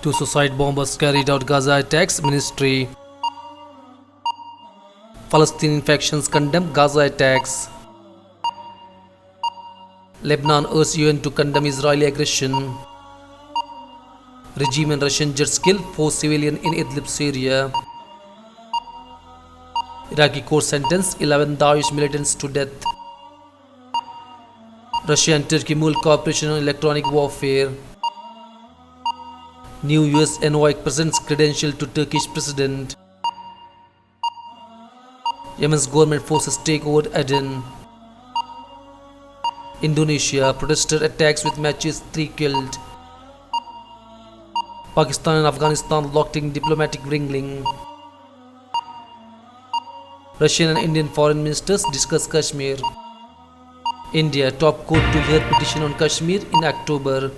Two suicide bombers carried out Gaza attacks. Ministry. Palestinian factions condemn Gaza attacks. Lebanon urges UN to condemn Israeli aggression. Regime and Russian jets kill 4 civilians in Idlib, Syria. Iraqi court sentenced 11 Daesh militants to death. Russia and Turkey multi cooperation on electronic warfare. New US envoy presents credential to Turkish president. Yemen's government forces take over Aden. Indonesia, protester attacks with matches, 3 killed. Pakistan and Afghanistan locked in diplomatic wrangling. Russian and Indian foreign ministers discuss Kashmir. India, top court to hear petition on Kashmir in October.